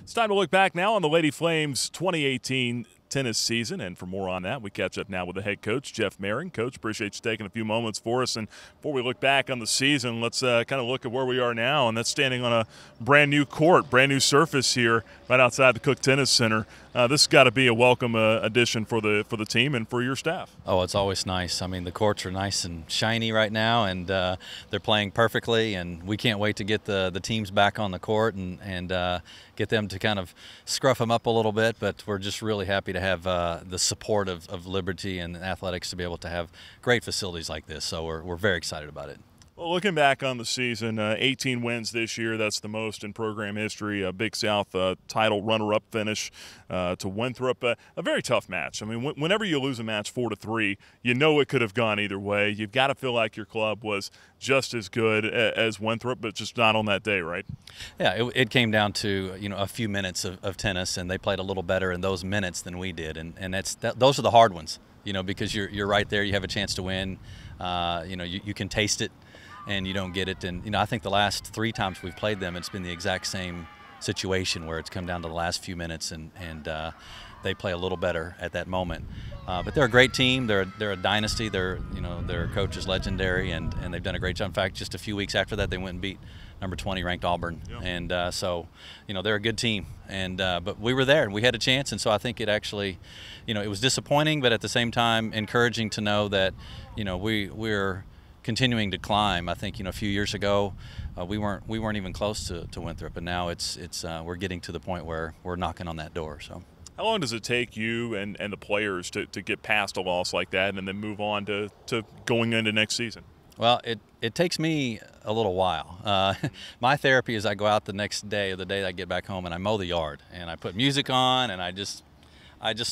It's time to look back now on the Lady Flames 2018 tennis season, and for more on that, we catch up now with the head coach, Jeff Marin. Coach, appreciate you taking a few moments for us. And before we look back on the season, let's kind of look at where we are now, and that's standing on a brand new court, brand new surface here right outside the Cook Tennis Center. This has got to be a welcome addition for the team and for your staff. Oh, it's always nice. I mean, the courts are nice and shiny right now, and they're playing perfectly, and we can't wait to get the teams back on the court and get them to kind of scruff them up a little bit. But we're just really happy to have the support of Liberty and athletics to be able to have great facilities like this. So we're very excited about it. Well, looking back on the season, 18 wins this year. That's the most in program history. A Big South title runner-up finish to Winthrop. A very tough match. I mean, whenever you lose a match 4-3, you know it could have gone either way. You've got to feel like your club was just as good as Winthrop, but just not on that day, right? Yeah, it came down to a few minutes of tennis, and they played a little better in those minutes than we did, and those are the hard ones. Because you're right there, you have a chance to win. You can taste it, and you don't get it. And I think the last 3 times we've played them, it's been the exact same situation where it's come down to the last few minutes, and they play a little better at that moment. But they're a great team. They're a dynasty. Their coach is legendary, and they've done a great job. In fact, just a few weeks after that, they went and beat number 20 ranked Auburn. Yeah. And so they're a good team. And but we were there, and we had a chance. And so I think it actually, it was disappointing, but at the same time encouraging to know that we're continuing to climb. I think a few years ago we weren't even close to Winthrop, and now it's we're getting to the point where we're knocking on that door. So. How long does it take you and the players to get past a loss like that and then move on to going into next season? Well, it takes me a little while. My therapy is I go out the next day or the day I get back home and I mow the yard and I put music on and I just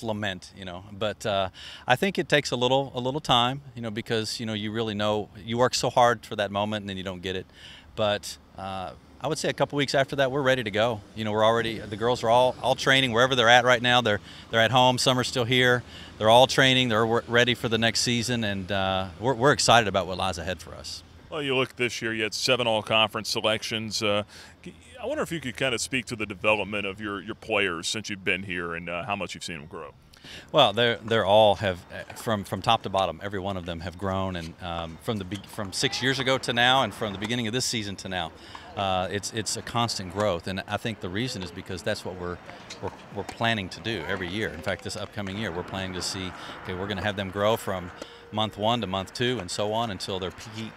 lament, But I think it takes a little time, because you really know you work so hard for that moment and then you don't get it. But I would say a couple weeks after that, we're ready to go. The girls are all training wherever they're at right now. They're at home. Some are still here. They're all training. They're ready for the next season, and we're excited about what lies ahead for us. Well, you look this year, you had 7 all-conference selections. I wonder if you could kind of speak to the development of your players since you've been here and how much you've seen them grow. Well, they're all have from top to bottom. Every one of them have grown, and from 6 years ago to now, and from the beginning of this season to now, it's a constant growth. And I think the reason is because that's what we're planning to do every year. In fact, this upcoming year, we're planning to see. Okay, we're going to have them grow from month 1 to month 2, and so on until they're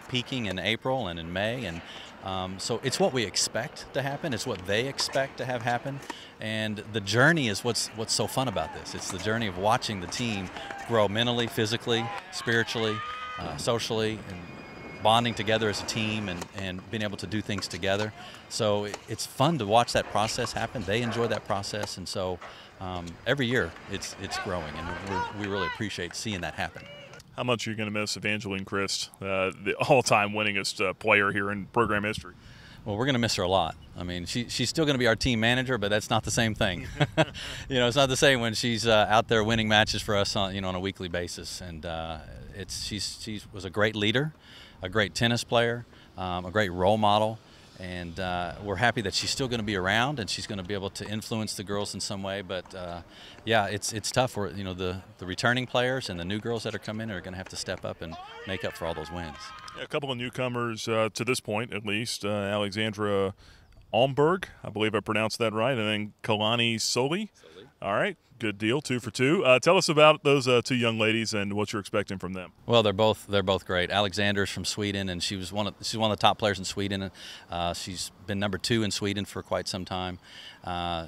peaking in April and in May. And so it's what we expect to happen. It's what they expect to have happen. And the journey is what's so fun about this. It's the journey of watching the team grow mentally, physically, spiritually, socially, and bonding together as a team and being able to do things together. So it's fun to watch that process happen. They enjoy that process. And so every year it's growing, and we really appreciate seeing that happen. How much are you going to miss Evangeline Christ, the all-time winningest player here in program history? Well, we're going to miss her a lot. I mean, she's still going to be our team manager, but that's not the same thing. It's not the same when she's out there winning matches for us on a weekly basis. And she was a great leader, a great tennis player, a great role model. And we're happy that she's still going to be around and she's going to be able to influence the girls in some way. But yeah, it's tough. For the returning players and the new girls that are coming in are going to have to step up and make up for all those wins. Yeah, a couple of newcomers to this point, at least. Alexandra Almberg, I believe I pronounced that right, and then Kalani Soli. All right. Good deal, 2 for 2. Tell us about those 2 young ladies and what you're expecting from them. Well, they're both great. Alexander's from Sweden, and she's one of the top players in Sweden. She's been number 2 in Sweden for quite some time.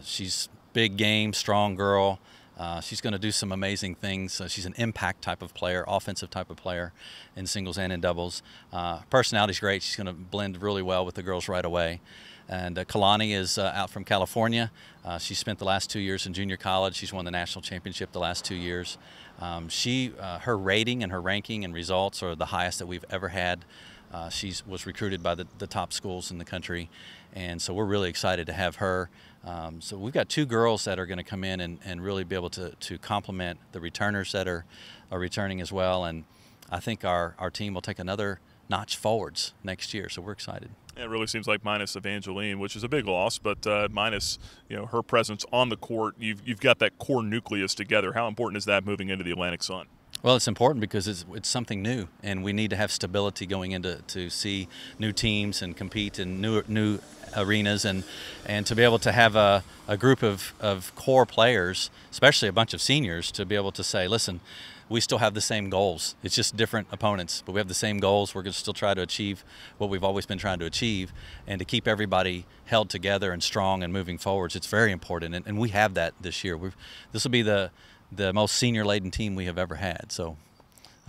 She's big game, strong girl. She's going to do some amazing things. She's an impact type of player, offensive type of player in singles and in doubles. Personality's great. She's going to blend really well with the girls right away. And Kalani is out from California. She spent the last 2 years in junior college. She's won the national championship the last 2 years. Her rating and her ranking and results are the highest that we've ever had. She was recruited by the top schools in the country, and so we're really excited to have her. So we've got 2 girls that are going to come in and really be able to complement the returners that are returning as well. And I think our team will take another notch forwards next year. So we're excited. It really seems like minus Evangeline, which is a big loss, but minus her presence on the court, you've got that core nucleus together. How important is that moving into the Atlantic Sun? Well, it's important because it's something new, and we need to have stability going into to see new teams and compete in new arenas, and to be able to have a group of core players, especially a bunch of seniors, to be able to say, listen, we still have the same goals. It's just different opponents, but we have the same goals. We're going to still try to achieve what we've always been trying to achieve, and to keep everybody held together and strong and moving forwards. It's very important, and we have that this year. This will be the most senior-laden team we have ever had, so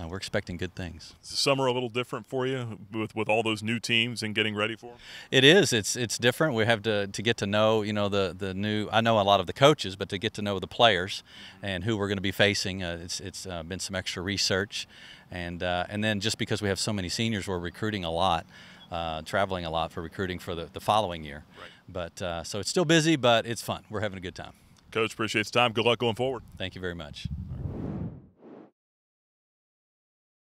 we're expecting good things. Is the summer a little different for you with all those new teams and getting ready for them? It is. It's different. We have to get to know, the new. I know a lot of the coaches, but to get to know the players and who we're going to be facing, it's been some extra research, and then just because we have so many seniors, we're recruiting a lot. Traveling a lot for recruiting for the following year. Right. But so it's still busy, but it's fun. We're having a good time. Coach, appreciate the time. Good luck going forward. Thank you very much.